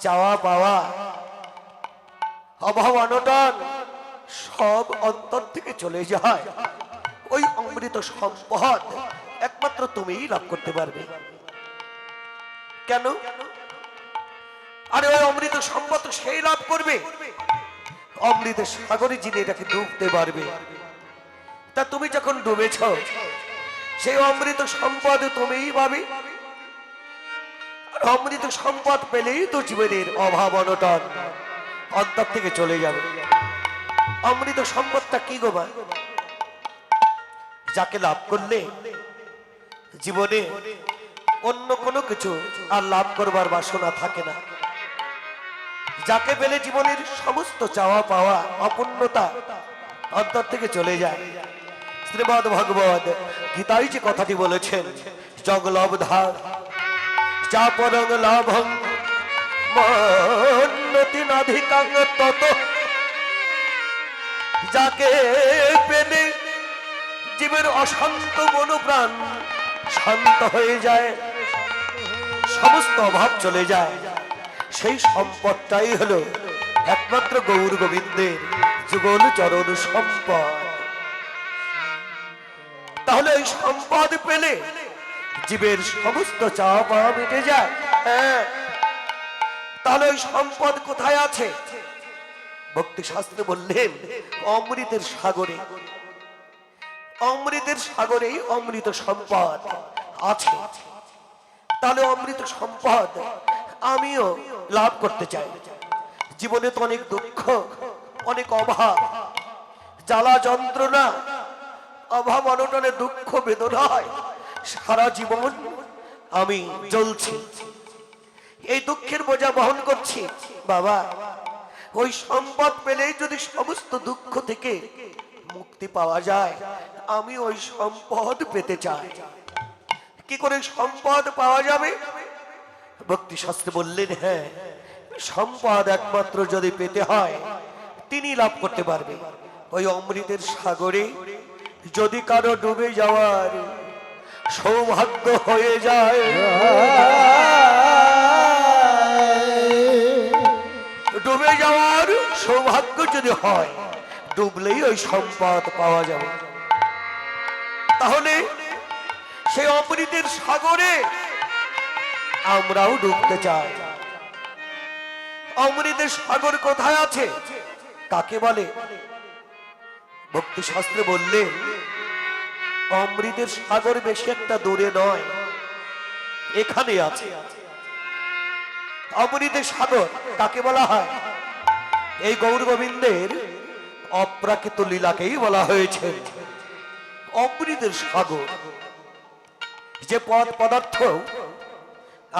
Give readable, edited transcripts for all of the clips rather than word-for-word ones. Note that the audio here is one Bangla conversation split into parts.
চাওয়া পাওয়া, অভাব অনটন সব অন্তর থেকে চলে যায়। ওই অমৃত সম্পদ একমাত্র তুমিই লাভ করতে পারবে। কেন? আরে ওই অমৃত সম্পদ সেই লাভ করবে অমৃতের সাগরে যিনি এটাকে ডুবতে পারবে। তা তুমি যখন ডুবেছ, সেই অমৃত সম্পদ তুমিই পাবে। আর অমৃত সম্পদ পেলেই তো জীবনের অভাব অনটন অন্তর থেকে চলে যাবে। অমৃত সম্পদটা কি গো মা? যাকে লাভ করলে জীবনে অন্য কোনো কিছু আর লাভ করবার বাসনা থাকে না, যাকে পেলে জীবনের সমস্ত চাওয়া পাওয়া অপূর্ণতা অন্তর থেকে চলে যায়। শ্রীমদ ভগবত গীতায় যে কথাটি বলেছেন, জগলব্ধা চাপরং লাভং মন্নতি নাধিকাং তত, যাকে পেলে জীবের অশান্ত মনোপ্রাণ শান্ত হয়ে যায়, সমস্ত অভাব চলে যায়। সেই সম্পদটাই হলো একমাত্র গৌর গোবিন্দের যুগল চরণ সম্পদ। তাহলে এই সম্পদ পেলে জীবের সমস্ত চাওয়া পাওয়া মিটে যায়। হ্যাঁ, তাহলে ওই সম্পদ কোথায় আছে? ভক্তি শাস্ত্রে বললেন অমৃতের সাগরে। অমৃতের সাগরেই অমৃত সম্পদ আছে। তাহলে অমৃত সম্পদ আমিও লাভ করতে চাই। জীবনে তো অনেক দুঃখ, অনেক অভাব, জ্বালা যন্ত্রণা, অভাব অনটনে দুঃখ বেদনায় সারা জীবন আমি জ্বলছি, এই দুঃখের বোঝা বহন করছি। বাবা, ওই সম্পদ পেলেই যদি সমস্ত দুঃখ থেকে মুক্তি পাওয়া যায়, আমি ওই সম্পদ পেতে চাই। কি করে সম্পদ পাওয়া যাবে? ভক্তি শাস্ত্রে বললেন, হ্যাঁ, সম্পদ একমাত্র যদি পেতে হয় তিনি লাভ করতে পারবে। ওই অমৃতের সাগরে যদি কারো ডুবে যাওয়ার সৌভাগ্য হয়ে যায়, ডুবে যাওয়ার সৌভাগ্য যদি হয়, ডুবলেই ওই সম্পদ পাওয়া যাবে। তাহলে সেই অমৃতের সাগরে আমরাও ডুবতে চাই। অমৃতের সাগর কোথায় আছে? কাকে বলে? ভক্তি শাস্ত্রে বললেন অমৃতের সাগর বেশি একটা দূরে নয়, এখানে আছে। অমৃতের সাগর কাকে বলা হয়? এই গৌর গোবিন্দের অপ্রাকৃত লীলাকেই বলা হয়েছে অমৃতের সাগর। যে পদার্থ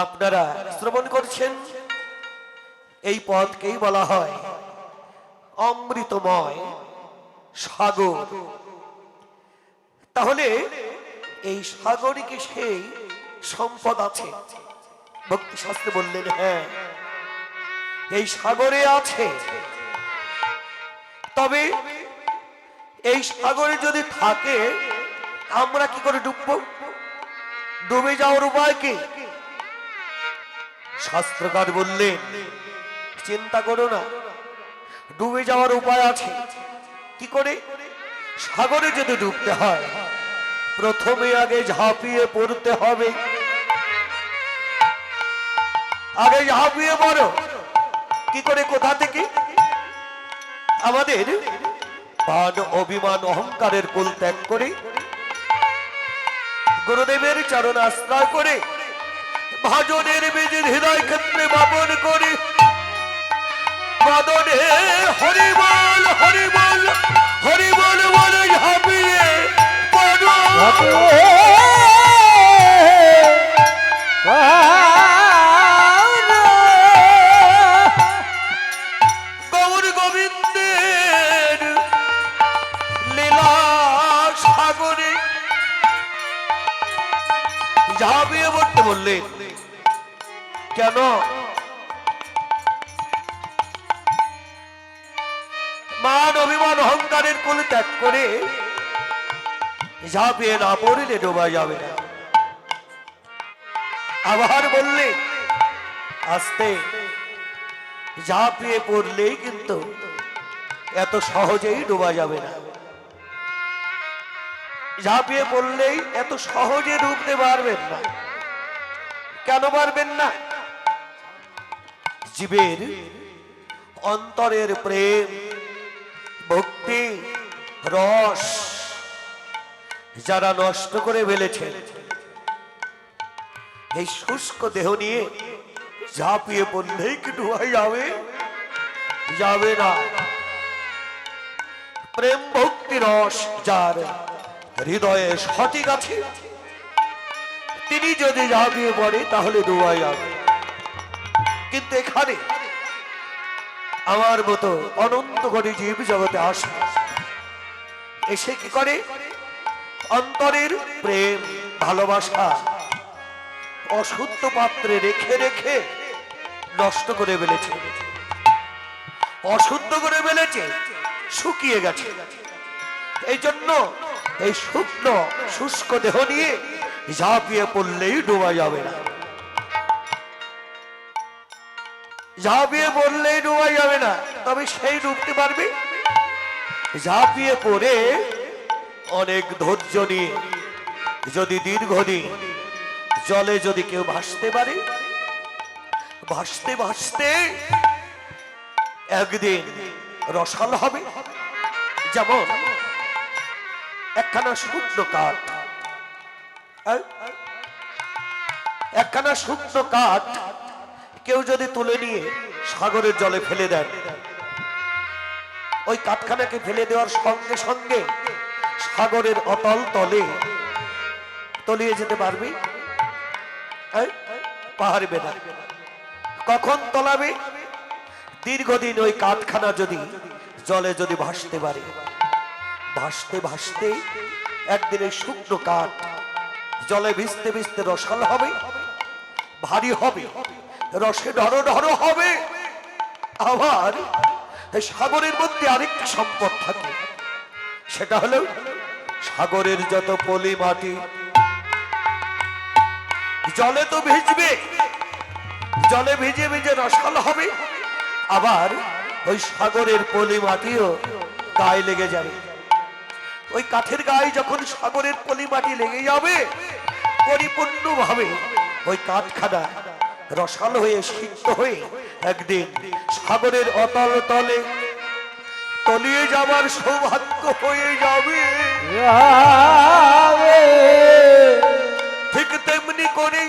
আপনারা শ্রবণ করছেন, এই পদকেই বলা হয় অমৃতময় সাগর। তাহলে এই সাগরে কি সেই সম্পদ আছে? ভক্তি শাস্ত্রে বললেন, হ্যাঁ, এই সাগরে আছে। তবে এই সাগরে যদি থাকে, আমরা কি করে ডুববো? ডুবে যাওয়ার উপায় কি? শাস্ত্রকার বললেন, চিন্তা করো না, ডুবে যাওয়ার উপায় আছে। কি করে? সাগরে যদি ডুবতে হয়, প্রথমে আগে ঝাঁপিয়ে পড়তে হবে। আগে ঝাঁপিয়ে পড়ো। কি করে? কোথা থেকে? আমাদের মান অভিমান অহংকারের কুল ত্যাগ করে গুরুদেবের চরণ আশ্রয় করে ভাজনের বীজের হৃদয় ক্ষেত্রে বাপন করে বাদনে হরিবল হরিবল হরিবল বলে ঝাঁপিয়ে পড়ো। গৌর গোবিন্দের লীলা সাগরে ঝাঁপিয়ে পড়তে বললেন। কেন? মান অভিমান অহংকারের কুল ত্যাগ করে ঝাঁপিয়ে না পড়লে ডোবা যাবে না। আবার বললে আস্তে ঝাঁপিয়ে পড়লেই কিন্তু এত সহজেই ডোবা যাবে না। ঝাঁপিয়ে পড়লেই এত সহজে ডুবতে পারবেন না। কেন পারবেন না? জীবের অন্তরের প্রেম, ভক্তি, রস যারা নষ্ট করে ফেলেছেন, এই শুষ্ক দেহ নিয়ে ঝাঁপিয়ে পড়লেই কি ডুবা যাবে? যাবে না। প্রেম ভক্তি রস যার হৃদয়ে সঠিক আছে, তিনি যদি ঝাঁপিয়ে পড়ে তাহলে ডুবা যাবে। কিন্তু এখানে আমার মতো অনন্ত কোটি জীব জগতে আসে, এসে কি করে? অন্তরের প্রেম ভালোবাসা অশুদ্ধ পাত্রে রেখে রেখে নষ্ট করে ফেলেছে, অশুদ্ধ করে ফেলেছে, শুকিয়ে গেছে। এই জন্য এই শুকনো শুষ্ক দেহ নিয়ে ঝাঁপিয়ে পড়লেই ডোবা যাবে না। ঝাঁপিয়ে পড়লেই ডোবা যাবে না। তবে সেই ডুবতে পারবে ঝাঁপিয়ে পড়ে অনেক ধৈর্য নিয়ে যদি দীর্ঘদিন জলে যদি কেউ ভাসতে পারে, ভাসতে ভাসতে একদিন রসাল হবে। যেমন একখানা শুকনো কাঠ, একখানা শুকনো কাঠ কেউ যদি তুলে নিয়ে সাগরের জলে ফেলে দেন, ওই কাঠখানাকে ফেলে দেওয়ার সঙ্গে সঙ্গে সাগরের অতল তলে তলিয়ে যেতে পারবে? পারবে না। কখন তলাবে? দীর্ঘদিন ওই কাঠখানা যদি জলে যদি ভাসতে পারে, ভাসতে ভাসতে একদিন এই শুকনো কাঠ জলে ভিজতে ভিজতে রসাল হবে, ভারী হবে, রসে ঢড়ো ঢড়ো হবে। আবার সাগরের মধ্যে আরেকটি সম্পদ থাকে, সেটা হলো সাগরের যত পলি মাটি জলে তো ভিজবে, জলে ভিজে ভিজে রসাল হবে। আবার ওই সাগরের পলি মাটিও গায়ে লেগে যাবে। ওই কাঠের গায়ে যখন সাগরের পলি মাটি লেগে যাবে, পরিপূর্ণভাবে ওই কাঠখানা রসাল হয়ে সিক্ত হয়ে একদিন সাগরের অতল তলে তলিয়ে যাবার সৌভাগ্য হয়ে যাবে। ঠিক তেমনি করে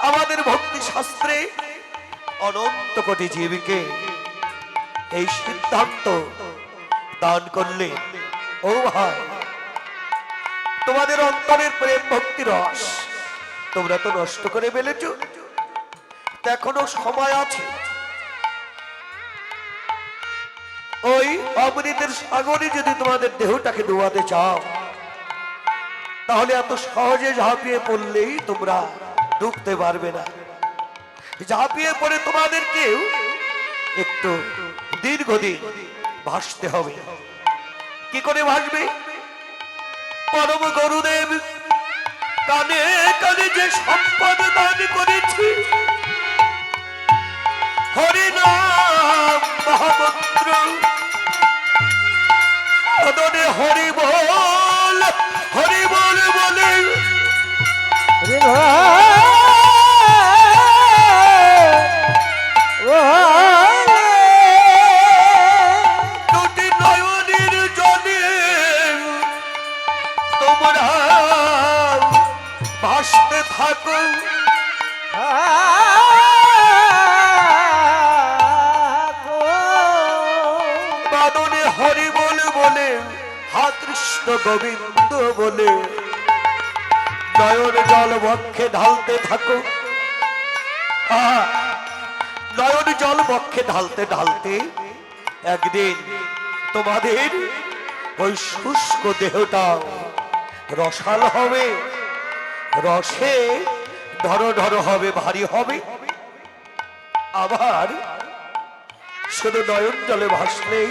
আমাদের ভক্তি শাস্ত্রে অনন্ত কোটি জীবকে এই সিদ্ধান্ত দান করলে, ও ভাই, তোমাদের অন্তরের প্রেম ভক্তি রস তোমরা তো নষ্ট করে ফেলেছ, এখনো সময় আছে। ওই অমৃতের সাগরে যদি তোমাদের দেহটাকে ডুবাতে চাও, তাহলে এত সহজে ঝাঁপিয়ে পড়লেই তোমরা ডুবতে পারবে না। ঝাঁপিয়ে পড়ে তোমাদেরকেও একটু দীর্ঘদিন ভাসতে হবে। কি করে ভাসবে? পরম গুরুদেব কানে কানে যে সম্পদ দান করেছি, হরি নাম মহামন্ত্র, অদনে হরি বল বলে দুটি নয়নের জলে তোমরা ভাসতে থাকো। বাদনে হরি বলে হা কৃষ্ণ গোবিন্দ বলে নয়ন জল বক্ষে ঢালতে থাকো। নয়ন জল বক্ষে ঢালতে ঢালতে একদিন তোমাদের ওই শুষ্ক দেহটা রসাল হবে, রসে ধরো ধরো হবে, ভারী হবে। আবার শুধু নয়ন জলে ভাসলেই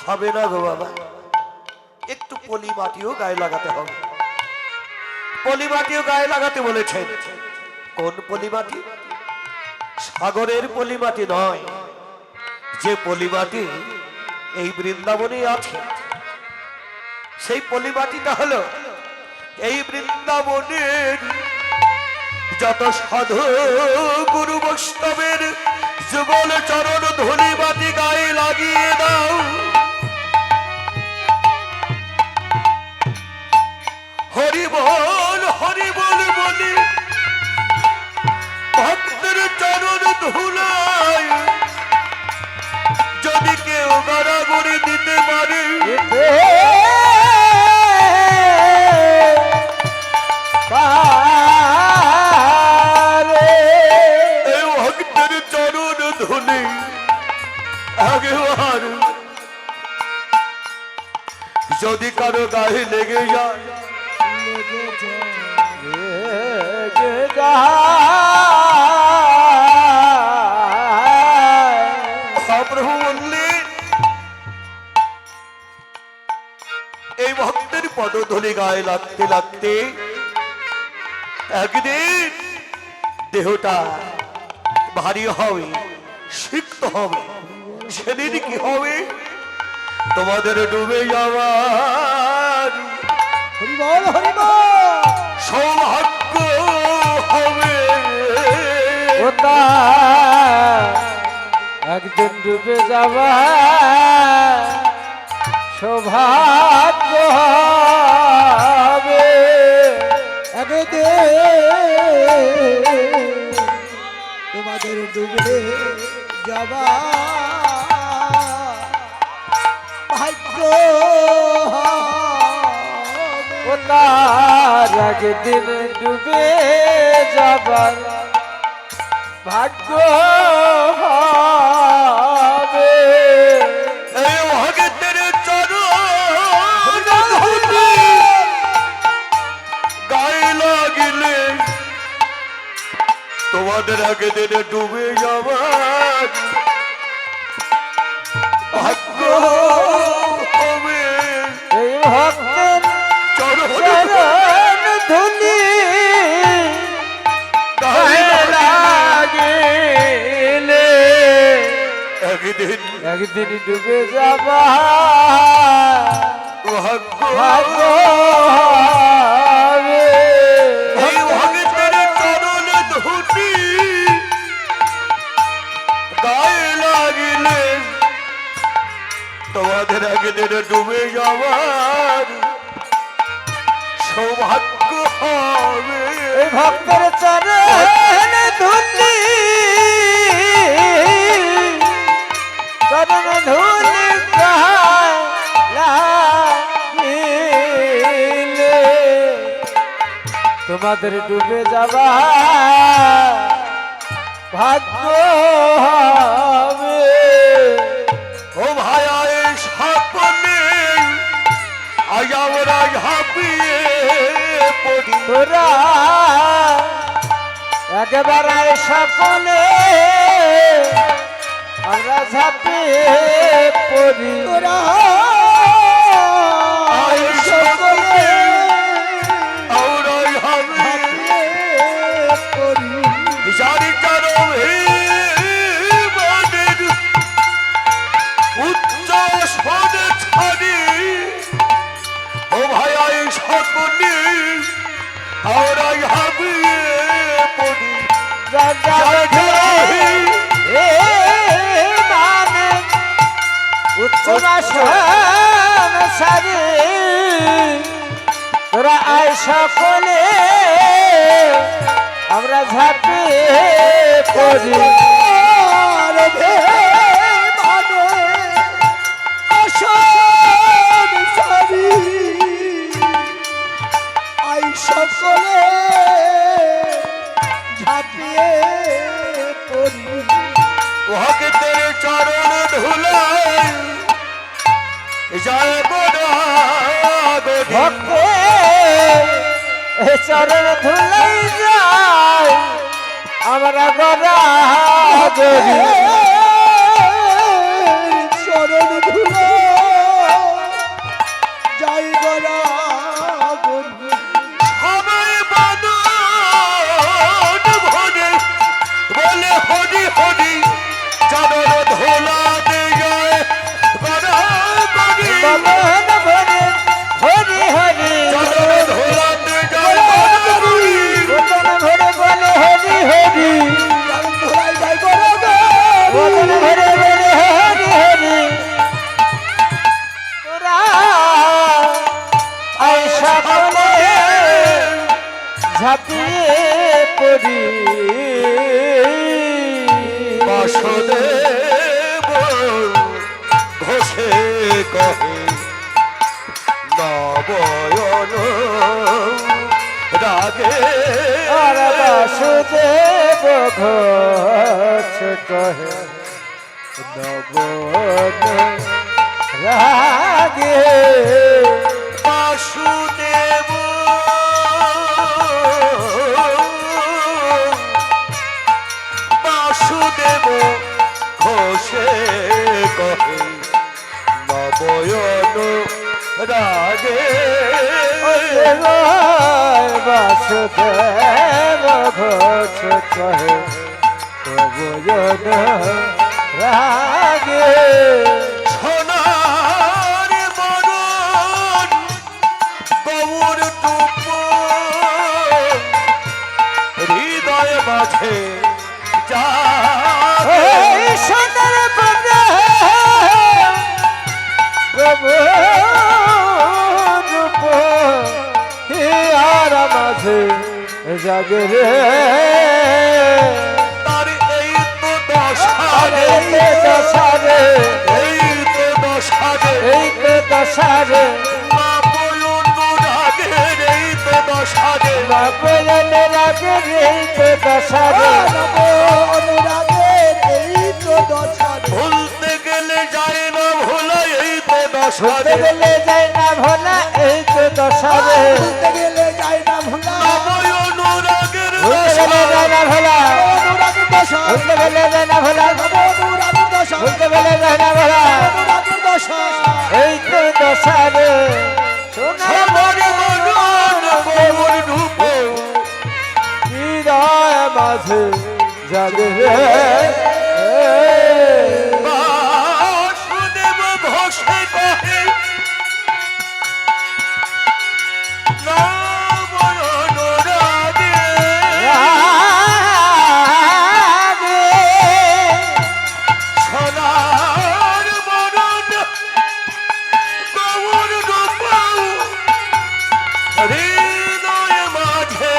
হবে না গো বাবা, একটু পলি মাটিও গায়ে লাগাতে হবে। পলি মাটিও গায়ে লাগাতে বলেছেন। কোন পলি মাটি? সাগরের পলি মাটি নয়, যে পলিমাটি এই বৃন্দাবনে আছে, সেই পলিমাটিটা হলো এই বৃন্দাবনের যত সাধু গুরু বৈষ্ণবের যুগল চরণ ধুলি বাতি গায়ে লাগিয়ে দাও। হরি বল বলি ভক্তের চরণ ধুলায় যদি কেউ গড়াগড়ি দিতে পারে, এই ভক্তের চরণ ধুলি আগেবার যদি কারো গায়ে লেগে যায়, প্রভু বললেন এই ভক্তের পদধূলি গায়ে লাগতে লাগতে একদিন দেহটা ভারী হবে, সিক্ত হবে। সেদিন কি হবে? তোমাদের ডুবে যাওয়ার সৌভাগ্য হবে। একদিন ডুবে যাবা সৌভাগ্য হবে। তোমাদের ডুবে যাবা ভাগ্য একদিন ডুবে যাবার ভাগ্য হবে। এই ভক্তের চরণ গায়ে লাগিলে তোমাদের আগে দিনে ডুবে যাবার ভাগ্য হবে। এই ভক্তের চরণ ধুলি গায়ে লাগিলে একদিন ডুবে যাবা ভাগ্য ভাগ্য হবে। এই ভক্তের চরণ ধুলি গায়ে লাগিলে তোমাদের আগে দিনে ডুবে যাওয়ার সৌভাগ্য হবে। এই ভক্তের চরণ ধুলি চরণ ধুলি লাগিলে তোমাদের ডুবে যাবা ভাগ্য হবে। ও ভাইয়া এই সকলে আজ আমরা ঝাঁপিয়ে পড়ি, তোরা একেবারে সকলে আমরা ঝাঁপিয়ে পড়ি। তোরা এই সকলে আমরা ঝাঁপিয়ে করি বিচারি চরমের উচ্চ স্বরে ছাড়ি। ও ভাইয়া এই সকলে আমরা ঝাঁপিয়ে পড়ি। সারি তোরা আয় সকলে আমরা ঝাঁপিয়ে পড়ি। সকলে ঝাঁপিয়ে পড়ি ভক্তের চরণ ধুলায় যায় ভক্তে চরণ ধুলাই যায় আমরা গড়া গড়ি। চরণ ধুলো যাই গড়া গড়ি সবাই বাদন ভরে বলে হরি হরি চরণ ধুলা দে বদন ভরে বলে হরি হরি তোরা আয় সকলে ঝাঁপিয়ে পড়ি বাসুদেব ঘোষে কহে নবয়ন রাগে আর বাসুদেব ঘোষ কহে নবন রাগে বাসুদেব বাসুদেব ঘোষে কহে নবয়ন রাগে বাসুদেব ঘোষ কহে নবন রাগে সোনার বরণ গৌর টুপ হৃদয় মাঝে যা এই সোনার বনে প্রভু রূপ হিয়ার মাঝে জাগে রে তার এই তো দশারে দশারে এই তো দশারে এই তো দশারে মা বলুন রাগের এই তো দশারে বাপনে রাগে এই তো দশারে অনুরাগের এই তো দশারে ভুলতে গেলে যায় না ভোলা এই তো ভুলতে দশারে গেলে যায় না ভোলা এই তো দশারে ভুলতে গেলে যায় না ভোলা নবয় অনুরাগের ভুলতে গেলে যায় না ভোলা অনুরাগের দশা ভুলতে গেলে যায় না ভোলা অনুরাগের দশা ভুলতে গেলে যায় না ভোলা অনুরাগের দশা এই তো দশারে সোনার মনে মনন গৌর রূপ হৃদয় মাঝে জাগে রে বাসুদেব ঘোষে কহে নবয়ন রাগে রাগে সোনার বরণ গৌর রূপ হৃদয় মাঝে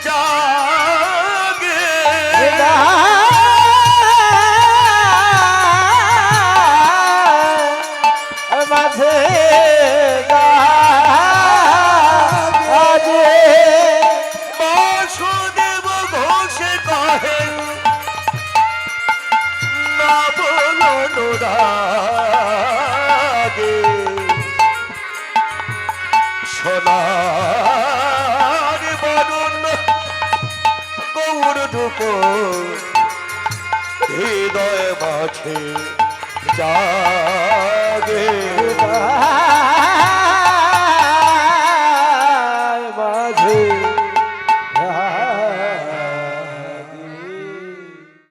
জাগে মাঝে বাসুদেব ঘোষে কহে নবয়ন রাগে সোনার বরণ গৌর ধূপ হৃদয় মাঝে জাগে